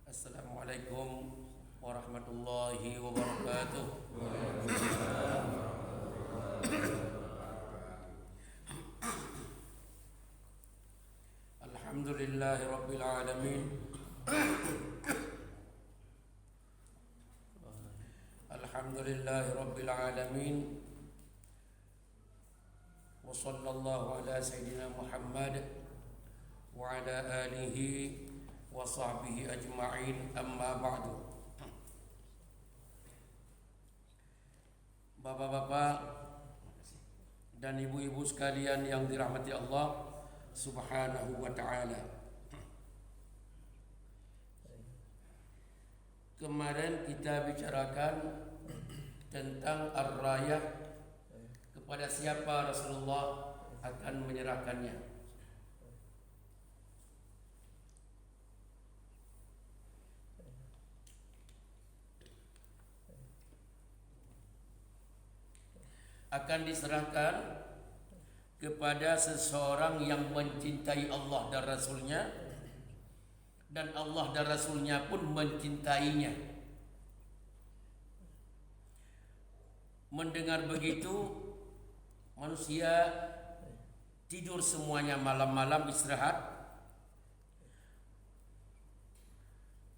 Assalamualaikum warahmatullahi wabarakatuh. Alhamdulillahi rabbil alamin. Alhamdulillahi rabbil alamin. Wa sallallahu ala sayyidina Muhammad wa ala alihi wa sahbihi ajma'in, amma ba'du. Bapak-bapak dan ibu-ibu sekalian yang dirahmati Allah Subhanahu wa ta'ala, kemarin kita bicarakan tentang ar-rayah, kepada siapa Rasulullah akan menyerahkannya. Akan diserahkan kepada seseorang yang mencintai Allah dan Rasulnya, dan Allah dan Rasulnya pun mencintainya. Mendengar begitu, manusia tidur semuanya malam-malam, istirahat.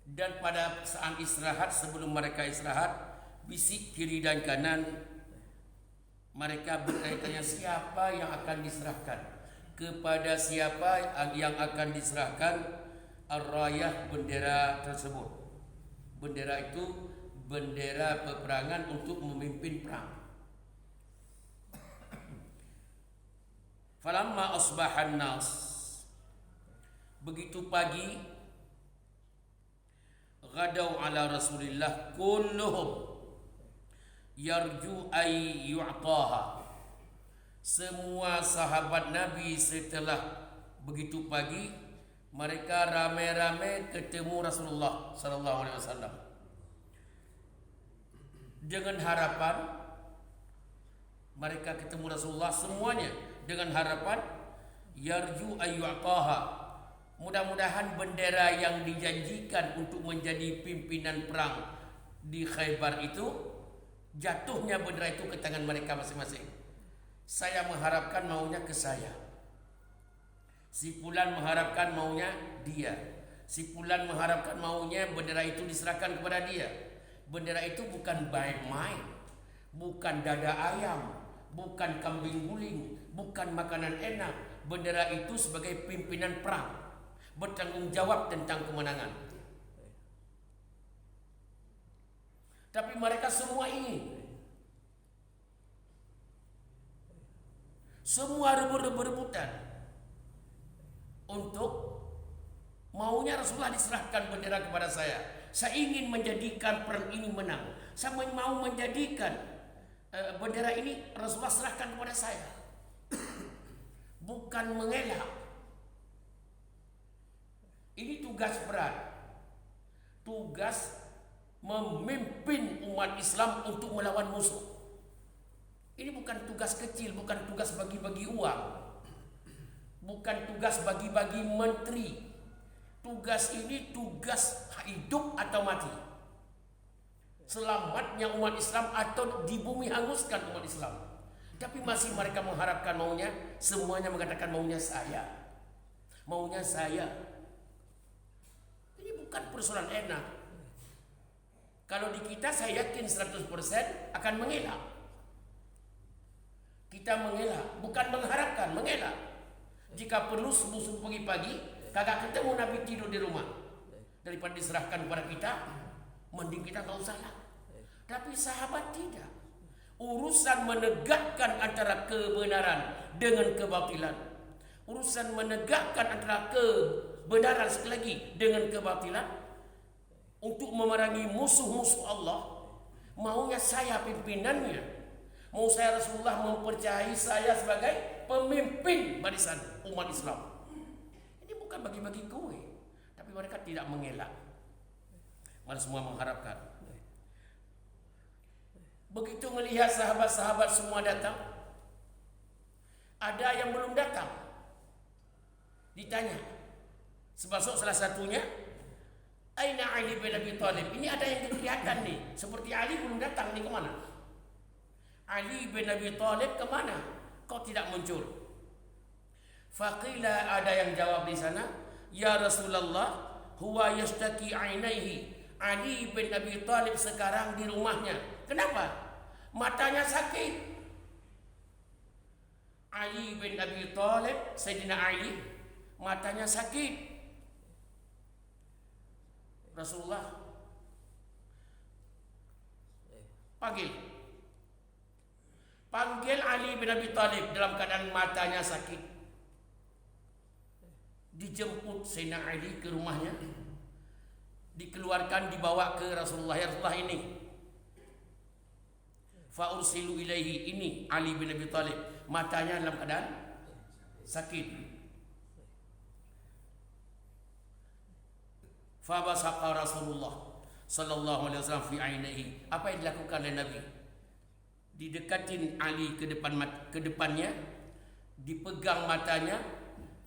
Dan pada saat istirahat, sebelum mereka istirahat, bisik kiri dan kanan mereka bertanya, siapa yang akan diserahkan? Kepada siapa yang akan diserahkan ar-rayah, bendera tersebut? Bendera itu bendera peperangan untuk memimpin perang. Falamma asbahan nas, begitu pagi, ghadaw ala Rasulillah kulluhum yarju ay yu'taha. Semua sahabat Nabi setelah begitu pagi, mereka ramai-ramai ketemu Rasulullah sallallahu alaihi wasallam dengan harapan, mereka ketemu Rasulullah semuanya dengan harapan yarju ay yu'taha, mudah-mudahan bendera yang dijanjikan untuk menjadi pimpinan perang di Khaybar itu, jatuhnya bendera itu ke tangan mereka masing-masing. Saya mengharapkan maunya ke saya, si fulan mengharapkan maunya dia, si fulan mengharapkan maunya bendera itu diserahkan kepada dia. Bendera itu bukan main-main, bukan dada ayam, bukan kambing guling, bukan makanan enak. Bendera itu sebagai pimpinan perang, bertanggung jawab tentang kemenangan. Tapi mereka semua ingin, semua rebut-rebutan untuk maunya Rasulullah diserahkan bendera kepada saya. Saya ingin menjadikan perang ini menang. Saya mau menjadikan bendera ini Rasulullah serahkan kepada saya. Bukan mengelak. Ini tugas berat. Tugas memimpin umat Islam untuk melawan musuh. Ini bukan tugas kecil, bukan tugas bagi-bagi uang, bukan tugas bagi-bagi menteri. Tugas ini tugas hidup atau mati, selamatnya umat Islam atau di bumi hanguskan umat Islam. Tapi masih mereka mengharapkan maunya, semuanya mengatakan maunya saya, maunya saya. Ini bukan persoalan enak. Kalau di kita saya yakin 100% akan mengelak. Kita mengelak, bukan mengharapkan, mengelak. Jika perlu subuh-subuh pagi-pagi, kagak ketemu Nabi tidur di rumah, daripada diserahkan kepada kita, mending kita gak usah lah. Tapi sahabat tidak. Urusan menegakkan antara kebenaran dengan kebatilan, urusan menegakkan antara kebenaran sekali lagi dengan kebatilan, untuk memerangi musuh-musuh Allah, maunya saya pimpinannya, mau saya Rasulullah mempercayai saya sebagai pemimpin barisan umat Islam. Ini bukan bagi-bagi kue, tapi mereka tidak mengelak, malah semua mengharapkan. Begitu melihat sahabat-sahabat semua datang, ada yang belum datang. Ditanya, sebab salah satunya, Aina Ali bin Abi Thalib? Ini ada yang kelihatan nih. Seperti Ali belum datang nih, kemana? Ali bin Abi Thalib kemana? Kok tidak muncul? Faqila, ada yang jawab di sana, ya Rasulullah, huwa yashtaki ainaihi. Ali bin Abi Thalib sekarang di rumahnya. Kenapa? Matanya sakit. Ali bin Abi Thalib, Sayyidina Ali, matanya sakit. Rasulullah panggil Ali bin Abi Thalib dalam keadaan matanya sakit. Dijemput Sayyidina Ali ke rumahnya, dikeluarkan, dibawa ke Rasulullah. Ya Rasulullah, ini fa ursilu ilaihi, ini Ali bin Abi Thalib, matanya dalam keadaan sakit. Fa basaqa Rasulullah sallallahu alaihi wasallam fi ainihi. Apa yang dilakukan oleh Nabi? Didekatin Ali ke depannya, dipegang matanya.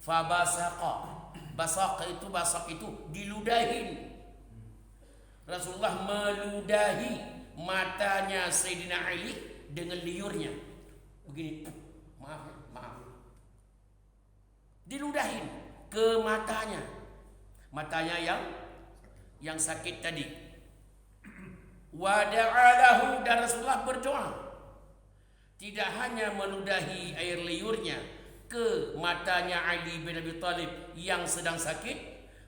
Fa basaqa, basak itu diludahin. Rasulullah meludahi matanya Sayyidina Ali dengan liurnya. Begini, maaf. Diludahin ke matanya yang sakit tadi. Wa da'alahu, dan Rasulullah berdoa. Tidak hanya meludahi air liurnya ke matanya Ali bin Abi Thalib yang sedang sakit,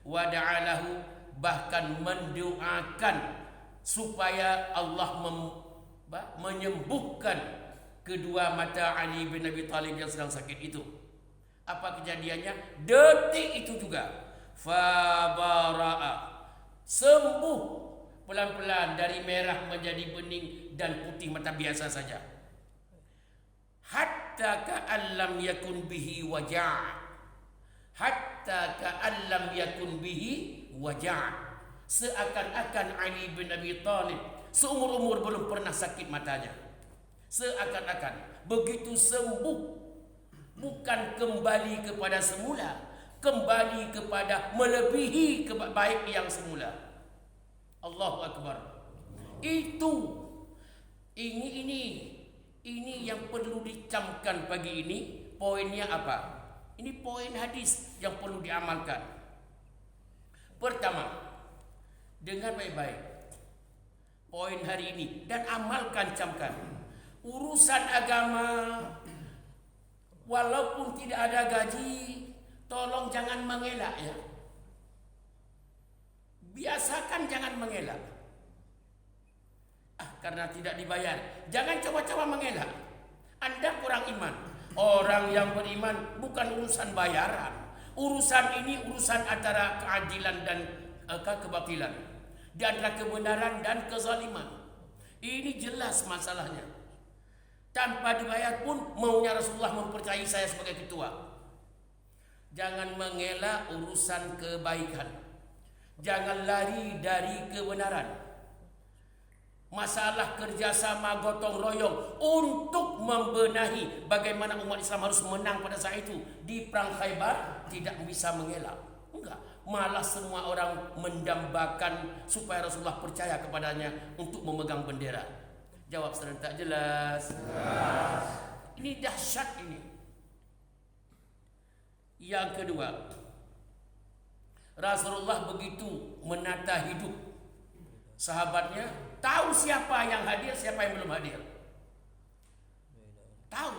wa da'alahu, bahkan mendoakan supaya Allah menyembuhkan kedua mata Ali bin Abi Thalib yang sedang sakit itu. Apa kejadiannya? Detik itu juga fabara'a, sembuh pelan-pelan dari merah menjadi bening dan putih mata biasa saja. Hatta ka'allam yakun bihi waja', hatta ka'allam yakun bihi waja', seakan-akan Ali bin Abi Thalib seumur-umur belum pernah sakit matanya. Seakan-akan begitu sembuh, bukan kembali kepada semula, kembali kepada melebihi baik yang semula. Allahu Akbar. Ini yang perlu dicamkan pagi ini. Poinnya apa? Ini poin hadis yang perlu diamalkan. Pertama, dengar baik-baik poin hari ini dan amalkan, camkan. Urusan agama, walaupun tidak ada gaji, tolong jangan mengelak ya. Biasakan jangan mengelak. Karena tidak dibayar, jangan coba-coba mengelak. Anda kurang iman. Orang yang beriman bukan urusan bayaran. Urusan ini urusan antara keadilan dan kebatilan, di antara kebenaran dan kezaliman. Ini jelas masalahnya. Tanpa dibayar pun maunya Rasulullah mempercayai saya sebagai ketua. Jangan mengelak urusan kebaikan. Jangan lari dari kebenaran. Masalah kerjasama gotong royong untuk membenahi bagaimana umat Islam harus menang pada saat itu di perang Khaybar, tidak bisa mengelak. Enggak, malah semua orang mendambakan supaya Rasulullah percaya kepadanya untuk memegang bendera. Jawab serentak, jelas. Ini dahsyat ini. Yang kedua, Rasulullah begitu menata hidup sahabatnya, tahu siapa yang hadir, siapa yang belum hadir. Tahu.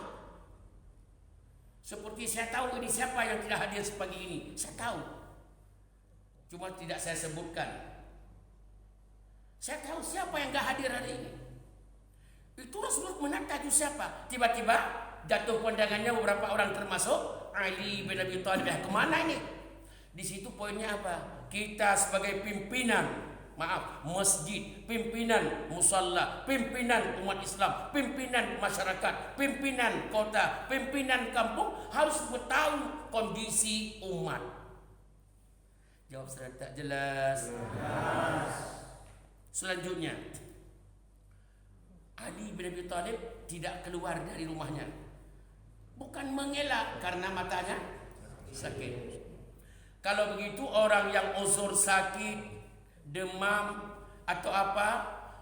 Seperti saya tahu ini siapa yang tidak hadir pagi ini. Saya tahu. Cuma tidak saya sebutkan. Saya tahu siapa yang tidak hadir hari ini. Itu Rasulullah menata itu siapa. Tiba-tiba jatuh pandangannya beberapa orang, termasuk Ali bin Abi Thalib. Kemana ini? Di situ poinnya apa? Kita sebagai pimpinan masjid, pimpinan musalla, pimpinan umat Islam, pimpinan masyarakat, pimpinan kota, pimpinan kampung harus tahu kondisi umat. Jawab serentak, jelas. Selanjutnya, Ali bin Abi Thalib tidak keluar dari rumahnya. Bukan mengelak karena matanya sakit. Kalau begitu orang yang uzur sakit demam atau apa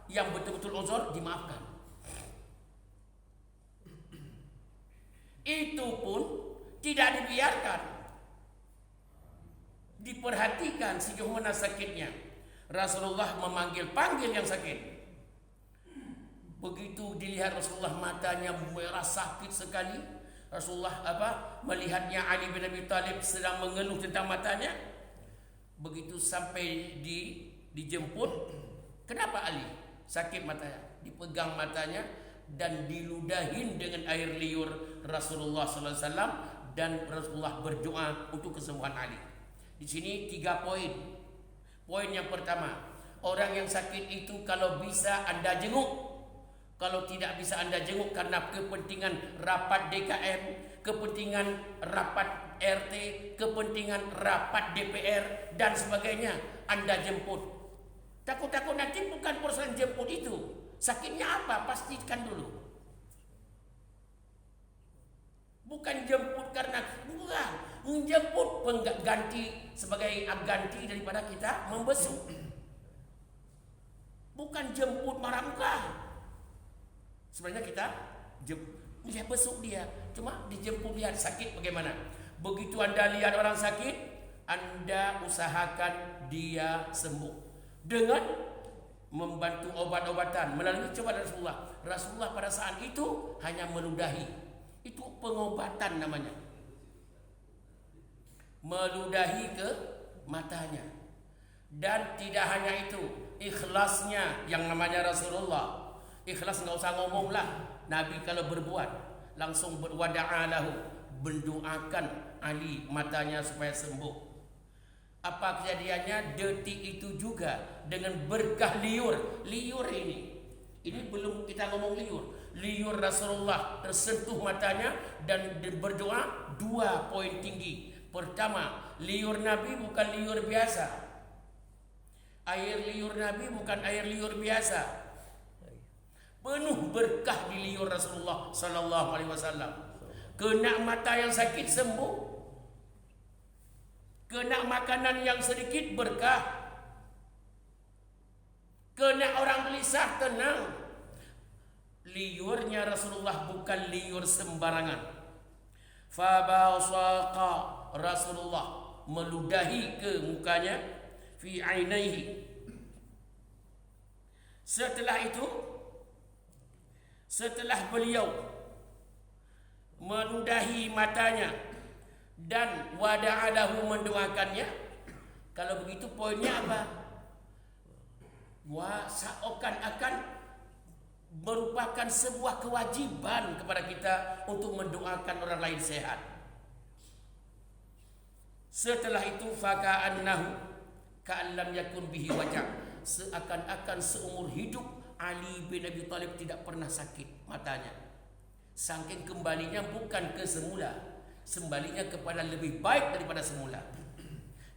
yang betul-betul uzur, dimaafkan. Itu pun tidak dibiarkan, diperhatikan sejauh mana sakitnya. Rasulullah panggil yang sakit. Begitu dilihat Rasulullah, matanya merah sakit sekali. Rasulullah melihatnya Ali bin Abi Thalib sedang mengeluh tentang matanya. Begitu sampai dijemput, kenapa Ali sakit matanya? Dipegang matanya dan diludahin dengan air liur Rasulullah sallallahu alaihi wasallam, dan Rasulullah berdoa untuk kesembuhan Ali. Di sini 3 poin. Poin yang pertama, orang yang sakit itu kalau bisa Anda jenguk. Kalau tidak bisa Anda jenguk karena kepentingan rapat DKM, kepentingan rapat RT, kepentingan rapat DPR dan sebagainya, Anda jemput. Takut-takut nanti bukan persoalan jemput itu. Sakitnya apa? Pastikan dulu. Bukan jemput karena menjemput pengganti sebagai ganti daripada kita membesuk. Bukan jemput marah-marah. Sebenarnya kita besuk dia, cuma dijemput, lihat sakit bagaimana. Begitu Anda lihat orang sakit, Anda usahakan dia sembuh dengan membantu obat-obatan melalui cobaan Rasulullah. Rasulullah pada saat itu hanya meludahi. Itu pengobatan namanya. Meludahi ke matanya. Dan tidak hanya itu, ikhlasnya yang namanya Rasulullah. Ikhlas enggak usah ngomong lah. Nabi kalau berbuat langsung berwada'alahu, mendoakan Ali matanya supaya sembuh. Apa kejadiannya? Detik itu juga dengan berkah liur ini belum kita ngomong liur Rasulullah tersentuh matanya dan berdoa. 2 poin tinggi. Pertama, liur Nabi bukan liur biasa. Air liur Nabi bukan air liur biasa. Penuh berkah di liur Rasulullah sallallahu alaihi wasallam. Kena mata yang sakit sembuh. Kena makanan yang sedikit berkah. Kena orang gelisah tenang. Liurnya Rasulullah bukan liur sembarangan. Fabasaqa, Rasulullah meludahi ke mukanya, fi ainaihi. Setelah beliau meludahi matanya dan wada'alahu, mendoakannya. Kalau begitu poinnya apa? Seakan-akan merupakan sebuah kewajiban kepada kita untuk mendoakan orang lain sehat. Setelah itu faka'annahu ka'allam yakun bihi wajah. Seakan-akan seumur hidup Ali bin Abi Thalib tidak pernah sakit matanya. Saking kembalinya bukan ke semula, kembalinya kepada lebih baik daripada semula.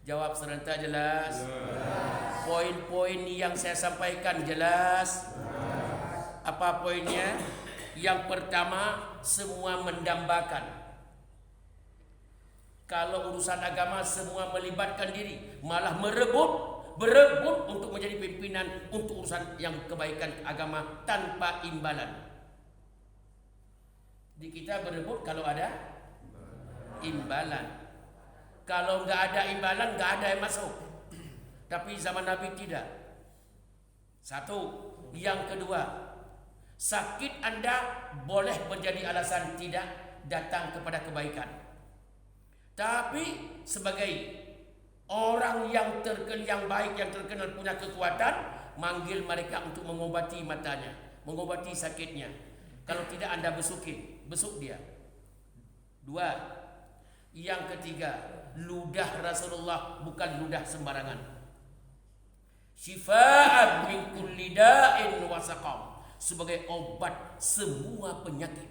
Jawab serentak jelas? Poin-poin yang saya sampaikan jelas? Apa poinnya? Yang pertama, semua mendambakan. Kalau urusan agama semua melibatkan diri, malah berebut untuk menjadi pimpinan untuk urusan yang kebaikan agama tanpa imbalan. Di kita berebut kalau ada imbalan. Kalau nggak ada imbalan, nggak ada yang masuk. Tapi zaman Nabi tidak. Satu. Yang kedua, sakit Anda boleh menjadi alasan tidak datang kepada kebaikan. Tapi sebagai orang yang baik, yang terkenal punya kekuatan, manggil mereka untuk mengobati matanya, mengobati sakitnya. Kalau tidak Anda besuk dia. 2. Yang ketiga, ludah Rasulullah bukan ludah sembarangan. Syifaan min kulli da'in wa saqam, sebagai obat semua penyakit.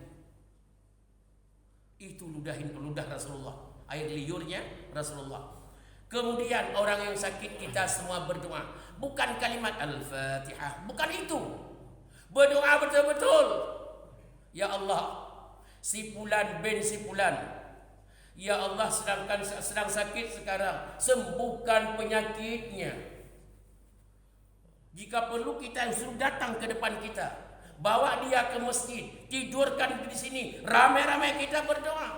Itu ludah Rasulullah, air liurnya Rasulullah. Kemudian orang yang sakit kita semua berdoa, bukan kalimat Al-Fatihah, bukan itu. Berdoa betul-betul. Ya Allah, si fulan bin si fulan, ya Allah sedang sakit sekarang, sembuhkan penyakitnya. Jika perlu kita suruh datang ke depan kita, bawa dia ke masjid, tidurkan di sini, ramai-ramai kita berdoa.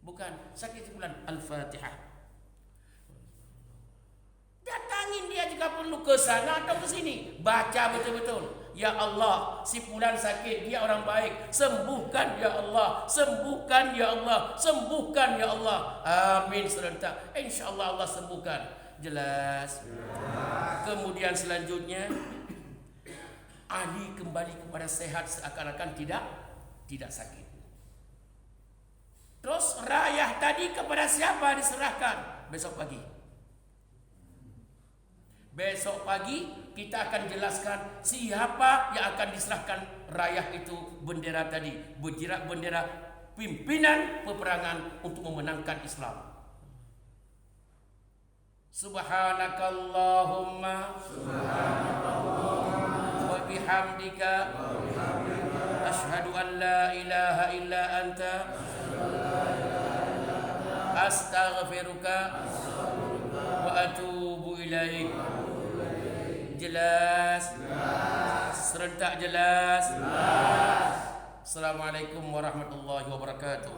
Bukan sakit sebulan. Al-Fatihah. Datangin dia jika perlu ke sana atau ke sini, baca betul-betul. Ya Allah, si fulan sakit, dia orang baik, sembuhkan ya Allah, sembuhkan ya Allah, sembuhkan ya Allah. Amin serentak. InsyaAllah Allah sembuhkan. Jelas. Kemudian selanjutnya, Ali kembali kepada sehat seakan-akan tidak sakit. Terus rayah tadi kepada siapa diserahkan? Besok pagi. Besok pagi kita akan jelaskan siapa yang akan diserahkan rayah itu, bendera tadi, bendera pimpinan peperangan untuk memenangkan Islam. Subhanakallahumma wa bihamdika asyhadu an la ilaha illa anta astaghfiruka wa atubu ilaik. Jelas? Serentak jelas? Assalamualaikum warahmatullahi wabarakatuh.